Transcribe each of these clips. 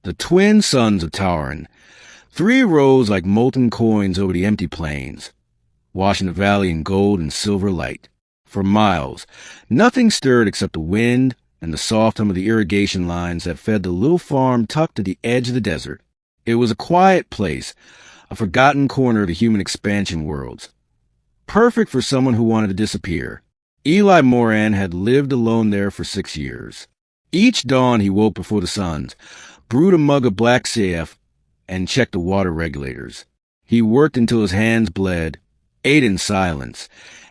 The twin suns of Taurin, 3 rose like molten coins over the empty plains, washing the valley in gold and silver light. For miles, nothing stirred except the wind and the soft hum of the irrigation lines that fed the little farm tucked at the edge of the desert. It was a quiet place, a forgotten corner of the human expansion worlds, perfect for someone who wanted to disappear. Eli Moran had lived alone there for 6 years. Each dawn he woke before the sun, brewed a mug of black CF, and checked the water regulators. He worked until his hands bled, ate in silence,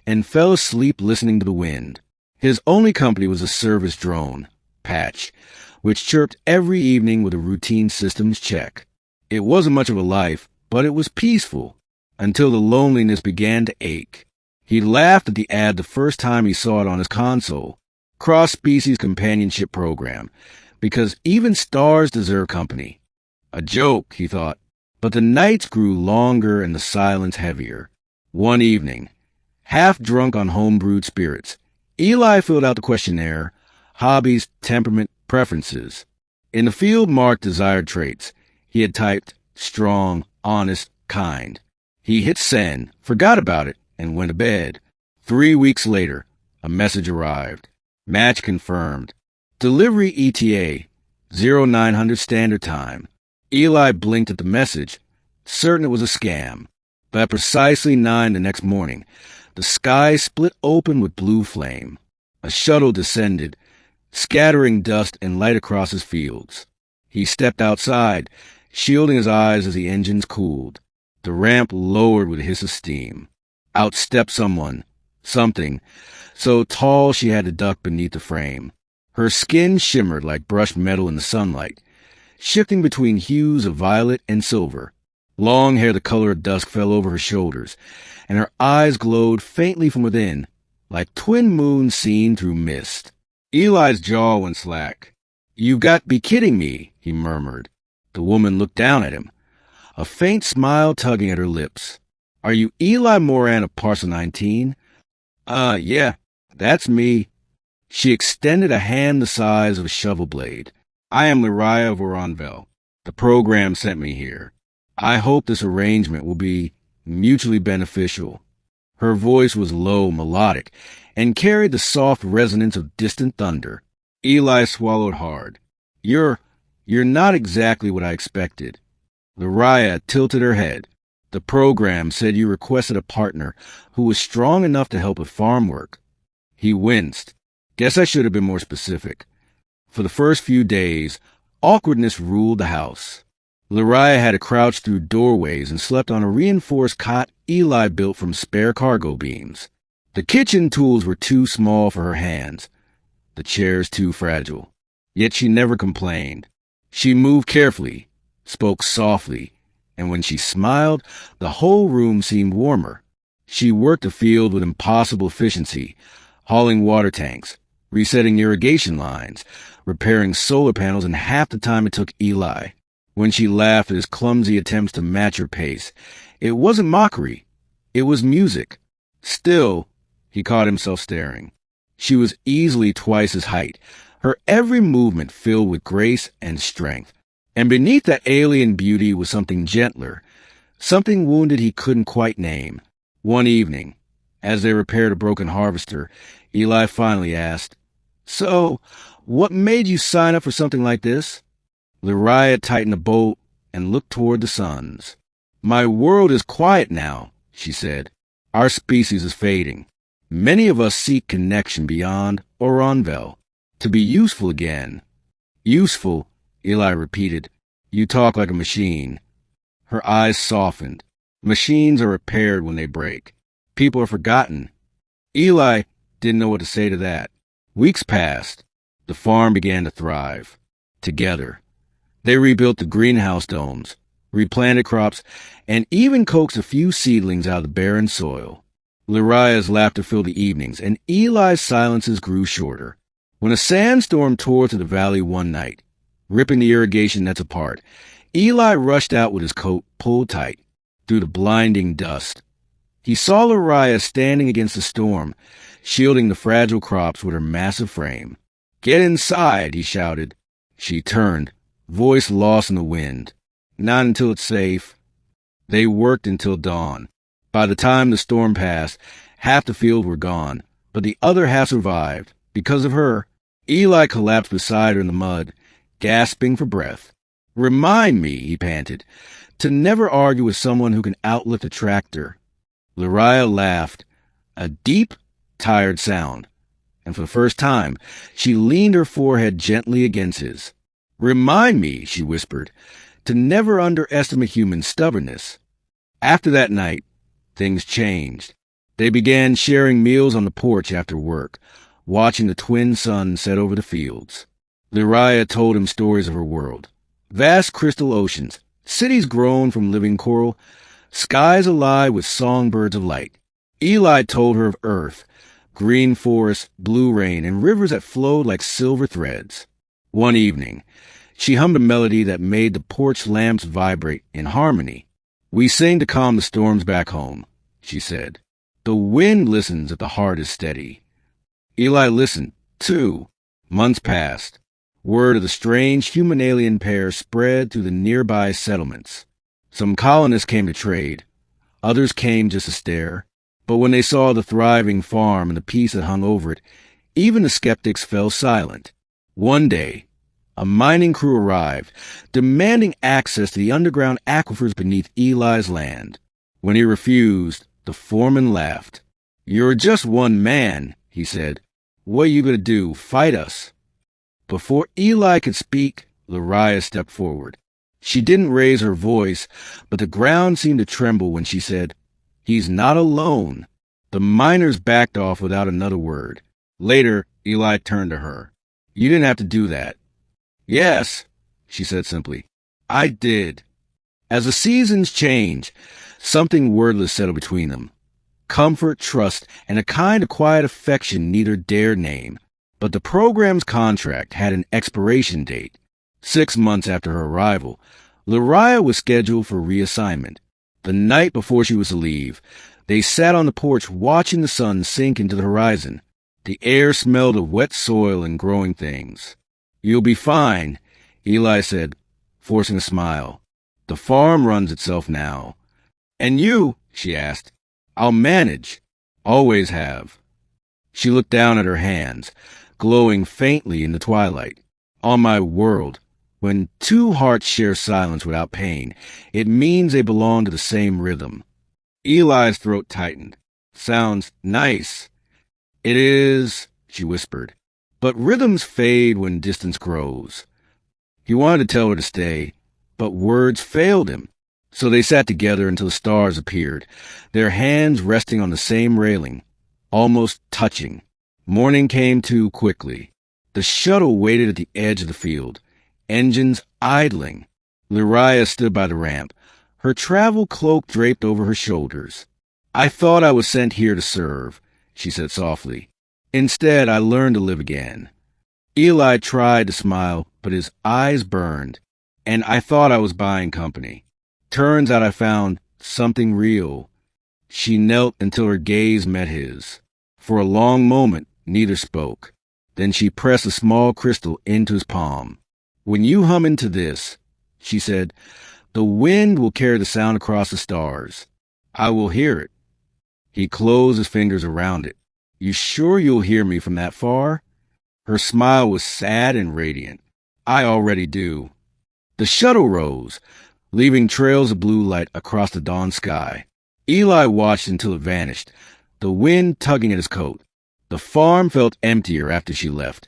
and fell asleep listening to the wind. His only company was a service drone, Patch, which chirped every evening with a routine systems check. It wasn't much of a life, but it was peaceful, until the loneliness began to ache. He laughed at the ad the first time he saw it on his console, cross-species companionship program, because even stars deserve company. A joke, he thought, but the nights grew longer and the silence heavier. One evening, half drunk on home-brewed spirits, Eli filled out the questionnaire, hobbies, temperament, preferences. In the field marked desired traits, he had typed strong, honest, kind. He hit send, forgot about it, and went to bed. 3 weeks later, a message arrived. Match confirmed. Delivery ETA, 0900 Standard Time. Eli blinked at the message, certain it was a scam. But at precisely 9 the next morning, the sky split open with blue flame. A shuttle descended, scattering dust and light across his fields. He stepped outside, shielding his eyes as the engines cooled. The ramp lowered with a hiss of steam. Out stepped someone, something, so tall she had to duck beneath the frame. Her skin shimmered like brushed metal in the sunlight, shifting between hues of violet and silver. Long hair the color of dusk fell over her shoulders, and her eyes glowed faintly from within, like twin moons seen through mist. Eli's jaw went slack. "You've got to be kidding me," he murmured. The woman looked down at him, a faint smile tugging at her lips. "Are you Eli Moran of Parcel 19? Yeah, that's me." She extended a hand the size of a shovel blade. "I am Lariah of Oronvel. The program sent me here. I hope this arrangement will be mutually beneficial." Her voice was low, melodic, and carried the soft resonance of distant thunder. Eli swallowed hard. You're not exactly what I expected." Lariah tilted her head. "The program said you requested a partner who was strong enough to help with farm work." He winced. "Guess I should have been more specific." For the first few days, awkwardness ruled the house. Lariah had to crouch through doorways and slept on a reinforced cot Eli built from spare cargo beams. The kitchen tools were too small for her hands, the chairs too fragile. Yet she never complained. She moved carefully, spoke softly, and when she smiled, the whole room seemed warmer. She worked the field with impossible efficiency, hauling water tanks, resetting irrigation lines, repairing solar panels in half the time it took Eli. When she laughed at his clumsy attempts to match her pace, it wasn't mockery. It was music. Still, he caught himself staring. She was easily twice his height, her every movement filled with grace and strength. And beneath that alien beauty was something gentler, something wounded he couldn't quite name. One evening, as they repaired a broken harvester, Eli finally asked, "So, what made you sign up for something like this?" Lariah tightened the bolt and looked toward the suns. "My world is quiet now," she said. "Our species is fading. Many of us seek connection beyond Oronvel, to be useful again." "Useful," Eli repeated. "You talk like a machine." Her eyes softened. "Machines are repaired when they break. People are forgotten." Eli didn't know what to say to that. Weeks passed. The farm began to thrive. Together. They rebuilt the greenhouse domes, replanted crops, and even coaxed a few seedlings out of the barren soil. Lariah's laughter filled the evenings, and Eli's silences grew shorter. When a sandstorm tore through the valley one night, ripping the irrigation nets apart, Eli rushed out with his coat pulled tight through the blinding dust. He saw Lariah standing against the storm, shielding the fragile crops with her massive frame. "Get inside," he shouted. She turned, voice lost in the wind. Not until it's safe. They worked until dawn. By the time the storm passed, half the field were gone, but the other half survived. Because of her, Eli collapsed beside her in the mud, gasping for breath. Remind me, he panted, to never argue with someone who can outlift a tractor. Lariah laughed, a deep, tired sound, and for the first time, she leaned her forehead gently against his. Remind me, she whispered, to never underestimate human stubbornness. After that night, things changed. They began sharing meals on the porch after work, watching the twin suns set over the fields. Lariah told him stories of her world. Vast crystal oceans, cities grown from living coral, skies alive with songbirds of light. Eli told her of Earth, green forests, blue rain, and rivers that flowed like silver threads. One evening, she hummed a melody that made the porch lamps vibrate in harmony. We sing to calm the storms back home, she said. The wind listens if the heart is steady. Eli listened, too. Months passed. Word of the strange human-alien pair spread through the nearby settlements. Some colonists came to trade. Others came just to stare. But when they saw the thriving farm and the peace that hung over it, even the skeptics fell silent. One day, a mining crew arrived, demanding access to the underground aquifers beneath Eli's land. When he refused, the foreman laughed. You're just one man, he said. What are you going to do, fight us? Before Eli could speak, Lariah stepped forward. She didn't raise her voice, but the ground seemed to tremble when she said, He's not alone. The miners backed off without another word. Later, Eli turned to her. You didn't have to do that. Yes, she said simply. I did. As the seasons changed, something wordless settled between them. Comfort, trust, and a kind of quiet affection neither dared name. But the program's contract had an expiration date. 6 months after her arrival, Lariah was scheduled for reassignment. The night before she was to leave, they sat on the porch watching the sun sink into the horizon. The air smelled of wet soil and growing things. You'll be fine, Eli said, forcing a smile. The farm runs itself now. And you, she asked. I'll manage. Always have. She looked down at her hands, glowing faintly in the twilight. On my world, when two hearts share silence without pain, it means they belong to the same rhythm. Eli's throat tightened. Sounds nice. It is, she whispered. But rhythms fade when distance grows. He wanted to tell her to stay, but words failed him. So they sat together until the stars appeared, their hands resting on the same railing, almost touching. Morning came too quickly. The shuttle waited at the edge of the field, engines idling. Lariah stood by the ramp, her travel cloak draped over her shoulders. I thought I was sent here to serve, she said softly. Instead, I learned to live again. Eli tried to smile, but his eyes burned, and I thought I was buying company. Turns out I found something real. She knelt until her gaze met his. For a long moment, neither spoke. Then she pressed a small crystal into his palm. When you hum into this, she said, the wind will carry the sound across the stars. I will hear it. He closed his fingers around it. You sure you'll hear me from that far? Her smile was sad and radiant. I already do. The shuttle rose, leaving trails of blue light across the dawn sky. Eli watched until it vanished, the wind tugging at his coat. The farm felt emptier after she left,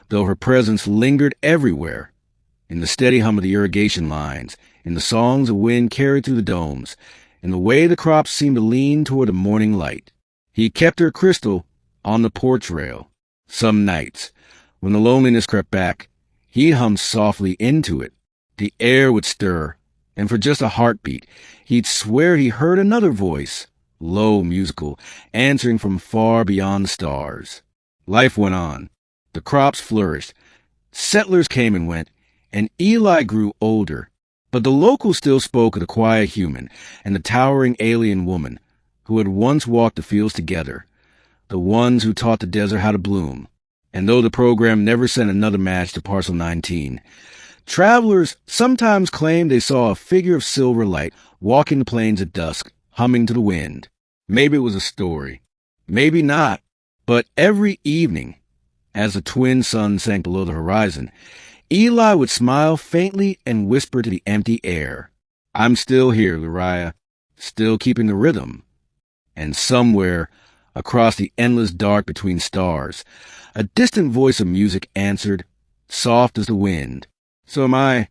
though her presence lingered everywhere. In the steady hum of the irrigation lines, in the songs the wind carried through the domes, in the way the crops seemed to lean toward the morning light. He kept her crystal on the porch rail. Some nights, when the loneliness crept back, he'd hum softly into it. The air would stir, and for just a heartbeat, he'd swear he heard another voice, low, musical, answering from far beyond the stars. Life went on. The crops flourished. Settlers came and went, and Eli grew older. But the locals still spoke of the quiet human and the towering alien woman who had once walked the fields together, the ones who taught the desert how to bloom. And though the program never sent another match to Parcel 19, Travelers sometimes claim they saw a figure of silver light walking the plains at dusk, humming to the wind. Maybe it was a story. Maybe not. But every evening, as the twin sun sank below the horizon, Eli would smile faintly and whisper to the empty air, "I'm still here, Uriah, still keeping the rhythm." And somewhere, across the endless dark between stars, a distant voice of music answered, soft as the wind, "So am I.